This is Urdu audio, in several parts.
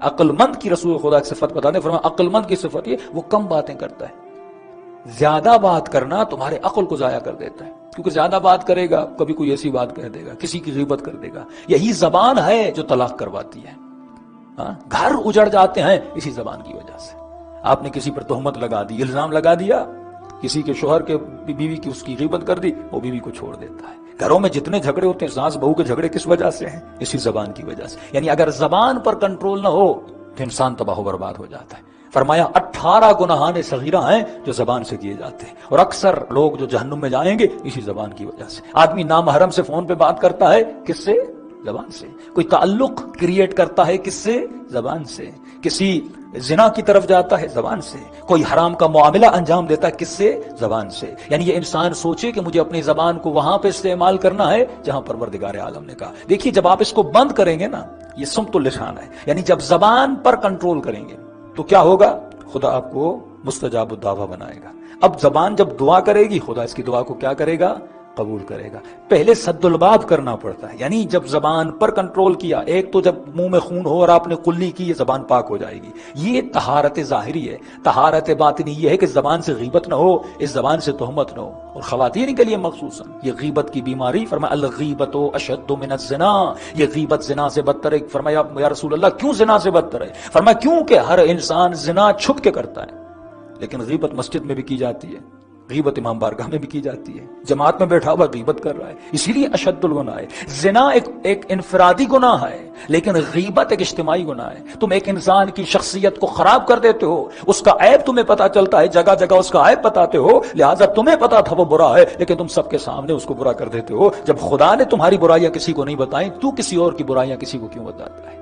عقل مند کی رسول خدا کی صفت بتاتے ہیں، فرمایا عقل مند کی صفت یہ وہ کم باتیں کرتا ہے. زیادہ بات کرنا تمہارے عقل کو ضائع کر دیتا ہے، کیونکہ زیادہ بات کرے گا کبھی کوئی ایسی بات کہہ دے گا، کسی کی غیبت کر دے گا. یہی زبان ہے جو طلاق کرواتی ہے. گھر اجڑ جاتے ہیں اسی زبان کی وجہ سے. آپ نے کسی پر تہمت لگا دی، الزام لگا دیا، کسی کے شوہر کے بیوی کی اس کی غیبت کر دی، وہ بیوی کو چھوڑ دیتا ہے. گھروں میں جتنے جھگڑے ہوتے ہیں ساس بہو کے جھگڑے کس وجہ سے ہیں؟ اسی زبان کی وجہ سے. یعنی اگر زبان پر کنٹرول نہ ہو تو انسان تباہ و برباد ہو جاتا ہے. فرمایا 18 گناہان صغیرہ ہیں جو زبان سے کیے جاتے ہیں، اور اکثر لوگ جو جہنم میں جائیں گے اسی زبان کی وجہ سے. آدمی نامحرم سے فون پہ بات کرتا ہے، کس سے؟ زبان سے. کوئی تعلق کریٹ کرتا ہے، کس سے؟ زبان سے. کسی زنا کی طرف جاتا ہے، زبان سے. کوئی حرام کا معاملہ انجام دیتا ہے، کس سے؟ زبان سے. یعنی یہ انسان سوچے کہ مجھے اپنی زبان کو وہاں پہ استعمال کرنا ہے جہاں پروردگار عالم نے کہا. دیکھیے جب آپ اس کو بند کریں گے نا، یہ صمت اللسان ہے، یعنی جب زبان پر کنٹرول کریں گے تو کیا ہوگا؟ خدا آپ کو مستجاب الدعوہ بنائے گا. اب زبان جب دعا کرے گی، خدا اس کی دعا کو کیا کرے گا؟ قبول کرے گا. پہلے سد الباب کرنا پڑتا ہے، یعنی جب زبان پر کنٹرول کیا، ایک تو جب منہ میں خون ہو اور آپ نے کلی کی، یہ زبان پاک ہو جائے گی. یہ طہارت ظاہری ہے. طہارت باطنی یہ ہے کہ زبان سے غیبت نہ ہو، اس زبان سے تہمت نہ ہو. اور خواتین کے لیے مخصوصاً یہ غیبت کی بیماری، فرمایا الغیبت اشد من الزنا، یہ غیبت زنا سے بدتر ہے. فرمایا یا رسول اللہ کیوں زنا سے بدتر ہے؟ فرمایا کیونکہ ہر انسان زنا چھپ کے کرتا ہے، لیکن غیبت مسجد میں بھی کی جاتی ہے، غیبت امام بارگاہ میں بھی کی جاتی ہے، جماعت میں بیٹھا ہوا غیبت کر رہا ہے. اسی لیے اشد الگناہ ہے. زنا ایک انفرادی گناہ ہے، لیکن غیبت ایک اجتماعی گناہ ہے. تم ایک انسان کی شخصیت کو خراب کر دیتے ہو، اس کا عیب تمہیں پتا چلتا ہے، جگہ جگہ اس کا عیب بتاتے ہو، لہٰذا تمہیں پتا تھا وہ برا ہے لیکن تم سب کے سامنے اس کو برا کر دیتے ہو. جب خدا نے تمہاری برائیاں کسی کو نہیں بتائیں، تو کسی اور کی برائیاں کسی کو کیوں بتاتا ہے؟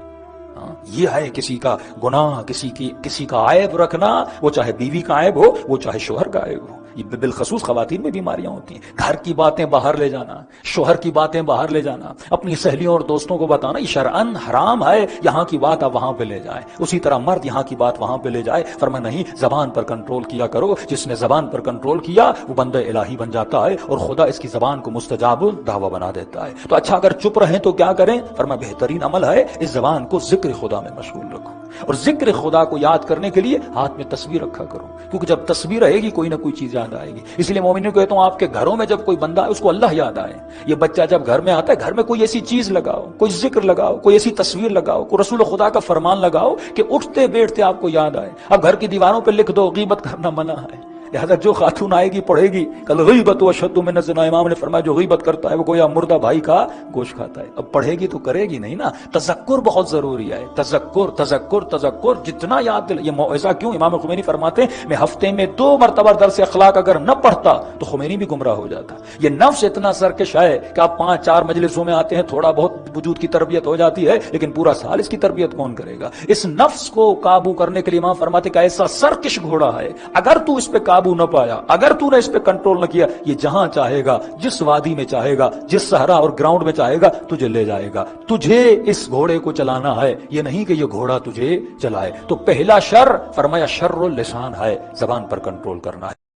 یہ ہے کسی کا گناہ، کسی کا عیب رکھنا، وہ چاہے بیوی کا عیب ہو، وہ چاہے شوہر کا عیب ہو. یہ بالخصوص خواتین میں بیماریاں ہوتی ہیں. گھر کی باتیں باہر لے جانا، شوہر کی باتیں باہر لے جانا، اپنی سہیلیوں اور دوستوں کو بتانا، یہ شرعاً حرام ہے. یہاں کی بات آپ وہاں پہ لے جائیں، اسی طرح مرد یہاں کی بات وہاں پہ لے جائے. فرمایا نہیں، زبان پر کنٹرول کیا کرو. جس نے زبان پر کنٹرول کیا وہ بندہ الہی بن جاتا ہے، اور خدا اس کی زبان کو مستجاب دعویٰ بنا دیتا ہے. تو اچھا اگر چپ رہیں تو کیا کریں؟ فرمایا بہترین عمل ہے اس زبان کو ذکر خدا میں مشغول رکھو، اور ذکر خدا کو یاد کرنے کے لیے ہاتھ میں تصویر رکھا کرو، کیونکہ جب تصویر رہے گی کوئی نہ کوئی چیز یاد آئے گی. اس لیے مومنوں کو کہتا ہوں، آپ کے گھروں میں جب کوئی بندہ ہے اس کو اللہ یاد آئے. یہ بچہ جب گھر میں آتا ہے، گھر میں کوئی ایسی چیز لگاؤ، کوئی ذکر لگاؤ، کوئی ایسی تصویر لگاؤ، کوئی رسول خدا کا فرمان لگاؤ کہ اٹھتے بیٹھتے آپ کو یاد آئے. اب گھر کی دیواروں پہ لکھ دو غیبت کرنا منع ہے، لہذا جو خاتون آئے گی پڑھے گی کل غیبت اشد من الزنا. امام نے فرمایا جو غیبت کرتا ہے وہ گویا مردہ بھائی کا گوشت کھاتا ہے. اب پڑھے گی تو کرے گی نہیں نا. تذکر بہت ضروری ہے، تذکر تذکر تذکر، جتنا یاد دل. یہ موعظہ کیوں؟ امام خمینی فرماتے ہیں میں ہفتے میں 2 مرتبہ درس اخلاق اگر نہ پڑھتا تو خمینی بھی گمراہ ہو جاتا. یہ نفس اتنا سرکش ہے کہ آپ 5-4 مجلسوں میں آتے ہیں، تھوڑا بہت وجود کی تربیت ہو جاتی ہے، لیکن پورا سال اس کی تربیت کون کرے گا؟ اس نفس کو قابو کرنے کے لیے امام فرماتے کہ ایسا سرکش گھوڑا ہے، اگر تو اس پہ قابو نہ پایا، اگر تو نے اس پہ کنٹرول نہ کیا، یہ جہاں چاہے گا، جس وادی میں چاہے گا، جس صحرا اور گراؤنڈ میں چاہے گا تجھے لے جائے گا. تجھے اس گھوڑے کو چلانا ہے، یہ نہیں کہ یہ گھوڑا تجھے چلائے. تو پہلا شر فرمایا شر اللسان ہے، زبان پر کنٹرول کرنا ہے.